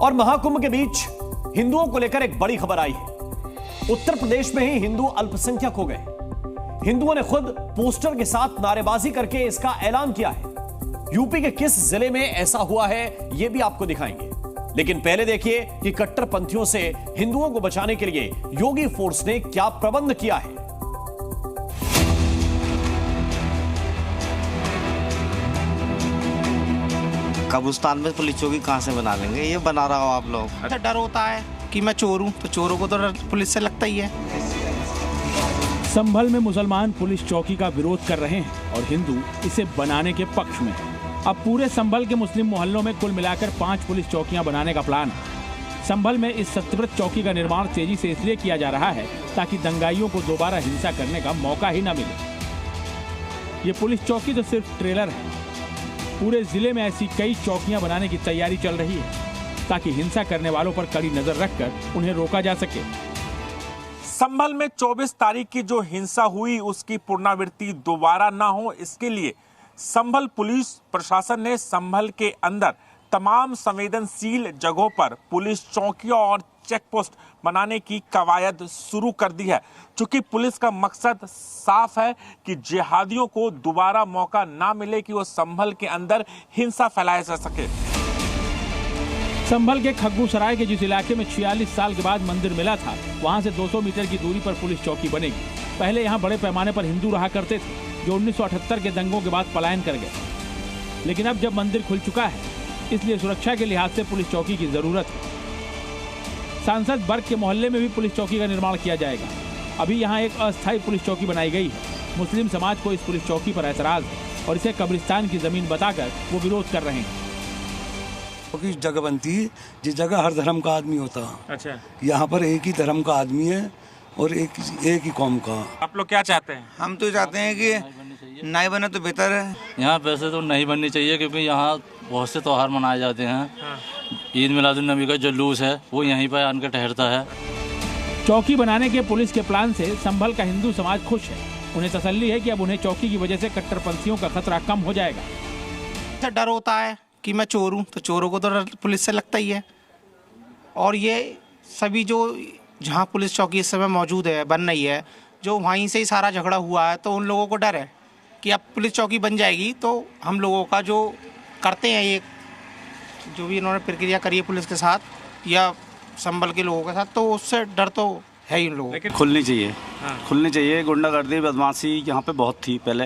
और महाकुंभ के बीच हिंदुओं को लेकर एक बड़ी खबर आई है। उत्तर प्रदेश में ही हिंदू अल्पसंख्यक हो गए। हिंदुओं ने खुद पोस्टर के साथ नारेबाजी करके इसका ऐलान किया है। यूपी के किस जिले में ऐसा हुआ है यह भी आपको दिखाएंगे, लेकिन पहले देखिए कि कट्टरपंथियों से हिंदुओं को बचाने के लिए योगी फोर्स ने क्या प्रबंध किया है। कब्रिस्तान में पुलिस चौकी कहां से बना लेंगे? ये बना रहा हो आप लोग। अच्छा, डर होता है कि मैं चोर हूं, तो चोरों को तो डर पुलिस से लगता ही है। संभल में मुसलमान पुलिस चौकी का विरोध कर रहे हैं और हिंदू इसे बनाने के पक्ष में हैं। अब पूरे संभल के मुस्लिम मोहल्लों में कुल मिलाकर 5 पुलिस चौकियां बनाने का प्लान है। संभल में इस सत्यव्रत चौकी का निर्माण तेजी से इसलिए किया जा रहा है ताकि दंगाइयों को दोबारा हिंसा करने का मौका ही न मिले। ये पुलिस चौकी तो सिर्फ ट्रेलर है। पूरे जिले में ऐसी कई चौकियां बनाने की तैयारी चल रही है ताकि हिंसा करने वालों पर कड़ी नजर रखकर उन्हें रोका जा सके। संभल में 24 तारीख की जो हिंसा हुई उसकी पुनरावृत्ति दोबारा ना हो, इसके लिए संभल पुलिस प्रशासन ने संभल के अंदर तमाम संवेदनशील जगहों पर पुलिस चौकियों और चेक पोस्ट बनाने की कवायद शुरू कर दी है। चूंकि पुलिस का मकसद साफ है कि जिहादियों को दोबारा मौका ना मिले कि वो संभल के अंदर हिंसा फैलाया जा सके। संभल के खग्गूसराय के जिस इलाके में 46 साल के बाद मंदिर मिला था, वहां से 200 मीटर की दूरी पर पुलिस चौकी बनेगी। पहले यहां बड़े पैमाने पर हिंदू रहा करते थे जो 1978 के दंगों के बाद पलायन कर गए। लेकिन अब जब मंदिर खुल चुका है, इसलिए सुरक्षा के लिहाज से पुलिस चौकी की जरूरत है। सांसद बर्ग के मोहल्ले में भी पुलिस चौकी का निर्माण किया जाएगा। अभी यहाँ एक अस्थायी पुलिस चौकी बनाई गई है। मुस्लिम समाज को इस पुलिस चौकी पर ऐतराज है और इसे कब्रिस्तान की जमीन बताकर वो विरोध कर रहे हैं। क्योंकि जगह बनती है जिस जगह हर धर्म का आदमी होता है। अच्छा, यहाँ पर एक ही धर्म का आदमी है और एक ही कौम का। आप लोग क्या चाहते हैं? हम तो चाहते हैं कि नहीं बने तो बेहतर है। यहाँ पैसे तो नहीं बननी चाहिए क्योंकि यहाँ बहुत से त्योहार मनाए जाते हैं। ईद मिलादुन नबी का जुलूस है वो यहीं पर आकर ठहरता है। चौकी बनाने के पुलिस के प्लान से संभल का हिंदू समाज खुश है। उन्हें तसल्ली है कि अब उन्हें चौकी की वजह से कट्टरपंथियों का खतरा कम हो जाएगा। अच्छा, डर होता है कि मैं चोर हूं, तो चोरों को तो डर पुलिस से लगता ही है। और ये सभी जो जहां पुलिस चौकी इस समय मौजूद है, बन रही है, जो वहीं से ही सारा झगड़ा हुआ है, तो उन लोगों को डर है कि अब पुलिस चौकी बन जाएगी तो हम लोगों का जो करते हैं ये जो भी इन्होंने प्रक्रिया करी है पुलिस के साथ या संभल के लोगों के साथ, तो उससे डर तो है ही उन लोगों को। खुलनी चाहिए, खुलनी चाहिए। गुंडागर्दी बदमाशी यहाँ पे बहुत थी पहले।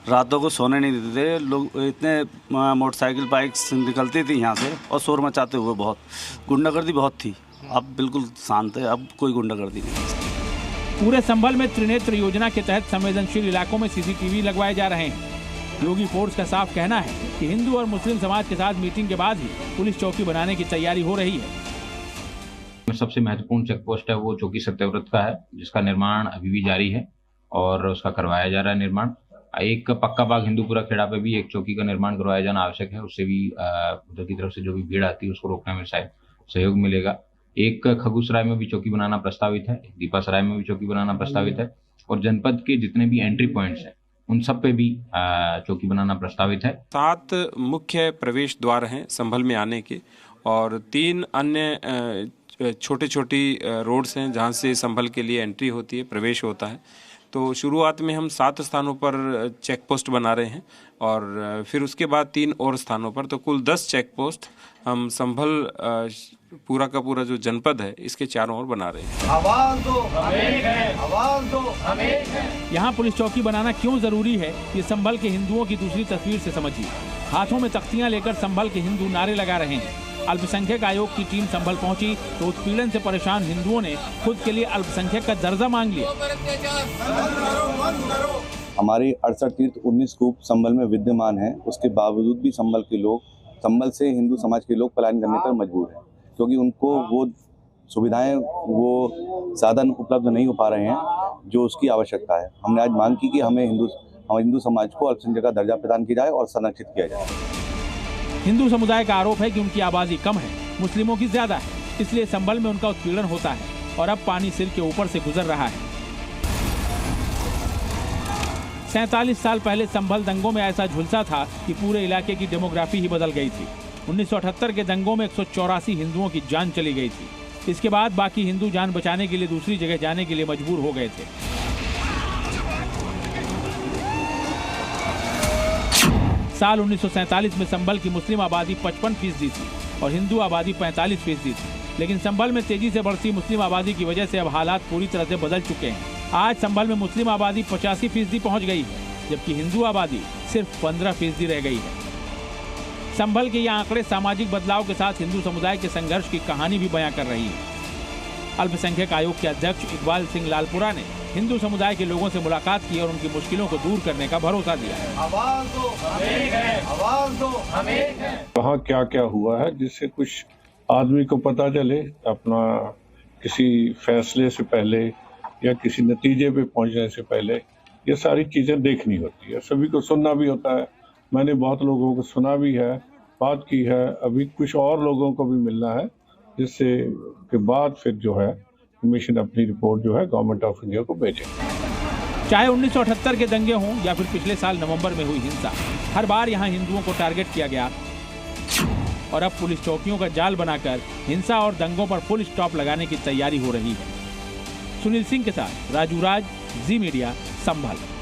रातों को सोने नहीं देते थे लोग। इतने मोटरसाइकिल बाइक्स निकलती थी यहाँ से और शोर मचाते हुए बहुत। गुंडागर्दी बहुत थी। अब बिल्कुल शांत है, अब कोई गुंडागर्दी नहीं। पूरे संभल में त्रिनेत्र योजना के तहत संवेदनशील इलाकों में CCTV लगवाए जा रहे हैं। योगी फोर्स का साफ कहना है कि हिंदू और मुस्लिम समाज के साथ मीटिंग के बाद ही पुलिस चौकी बनाने की तैयारी हो रही है। सबसे महत्वपूर्ण चेक पोस्ट है वो चौकी सत्यव्रत का है, जिसका निर्माण अभी भी जारी है और उसका करवाया जा रहा है निर्माण। एक पक्का बाग हिंदूपुरा खेड़ा पे भी एक चौकी का निर्माण करवाया जाना आवश्यक है। उससे भी उधर की तरफ से जो भी भीड़ आती है उसको रोकने में शायद सहयोग मिलेगा। एक खग्गूसराय में भी चौकी बनाना प्रस्तावित है, दीपासराय में भी चौकी बनाना प्रस्तावित है और जनपद के जितने भी एंट्री पॉइंट्स हैं उन सब पे भी चौकी बनाना प्रस्तावित है। 7 मुख्य प्रवेश द्वार हैं संभल में आने के और 3 अन्य छोटे छोटी रोड्स हैं जहां से संभल के लिए एंट्री होती है, प्रवेश होता है। तो शुरुआत में हम 7 स्थानों पर चेक पोस्ट बना रहे हैं और फिर उसके बाद 3 और स्थानों पर, तो कुल 10 चेक पोस्ट हम संभल पूरा का पूरा जो जनपद है इसके चारों ओर बना रहे हैं। आवाज दो हम एक हैं, आवाज दो हम एक हैं। यहाँ पुलिस चौकी बनाना क्यों जरूरी है, ये संभल के हिंदुओं की दूसरी तस्वीर से समझिए। हाथों में तख्तियां लेकर संभल के हिंदू नारे लगा रहे हैं। अल्पसंख्यक आयोग की टीम संभल पहुंची तो उत्पीड़न से परेशान हिंदुओं ने खुद के लिए अल्पसंख्यक का दर्जा मांग लिया। हमारी 68 तीर्थ 19 कूप संभल में विद्यमान है, उसके बावजूद भी संभल के लोग, संभल से हिंदू समाज के लोग पलायन करने पर मजबूर हैं क्योंकि उनको वो सुविधाएं, वो साधन उपलब्ध नहीं हो पा रहे हैं जो उसकी आवश्यकता है। हमने आज मांग की कि हमें हिंदू समाज को अल्पसंख्यक का दर्जा प्रदान किया जाए और संरक्षित किया जाए। हिंदू समुदाय का आरोप है कि उनकी आबादी कम है, मुस्लिमों की ज्यादा है, इसलिए संभल में उनका उत्पीड़न होता है और अब पानी सिर के ऊपर से गुजर रहा है। 47 साल पहले संभल दंगों में ऐसा झुलसा था कि पूरे इलाके की डेमोग्राफी ही बदल गई थी। 1978 के दंगों में 184 हिंदुओं की जान चली गई थी। इसके बाद बाकी हिंदू जान बचाने के लिए दूसरी जगह जाने के लिए मजबूर हो गए थे। साल 1947 में संभल की मुस्लिम आबादी 55% थी और हिंदू आबादी 45% थी, लेकिन संभल में तेजी से बढ़ती मुस्लिम आबादी की वजह से अब हालात पूरी तरह से बदल चुके हैं। आज संभल में मुस्लिम आबादी 85% पहुंच गई है, जबकि हिंदू आबादी सिर्फ 15% रह गई है। संभल के ये आंकड़े सामाजिक बदलाव के साथ हिंदू समुदाय के संघर्ष की कहानी भी बयां कर रही है। अल्पसंख्यक आयोग के अध्यक्ष इकबाल सिंह लालपुरा ने हिंदू समुदाय के लोगों से मुलाकात की और उनकी मुश्किलों को दूर करने का भरोसा दिया। आवाज दो, हम एक हैं। आवाज दो, हम एक हैं। वहाँ क्या क्या हुआ है जिससे कुछ आदमी को पता चले, अपना किसी फैसले से पहले या किसी नतीजे पे पहुंचने से पहले ये सारी चीजें देखनी होती है, सभी को सुनना भी होता है। मैंने बहुत लोगों को सुना भी है, बात की है, अभी कुछ और लोगों को भी मिलना है, जिससे के बाद फिर जो है कमीशन अपनी रिपोर्ट जो है गवर्नमेंट ऑफ इंडिया को भेजे। चाहे 1978 के दंगे हों या फिर पिछले साल नवंबर में हुई हिंसा, हर बार यहाँ हिंदुओं को टारगेट किया गया और अब पुलिस चौकियों का जाल बनाकर हिंसा और दंगों पर फुल स्टॉप लगाने की तैयारी हो रही है। सुनील सिंह के साथ राजू राज, जी मीडिया, संभल।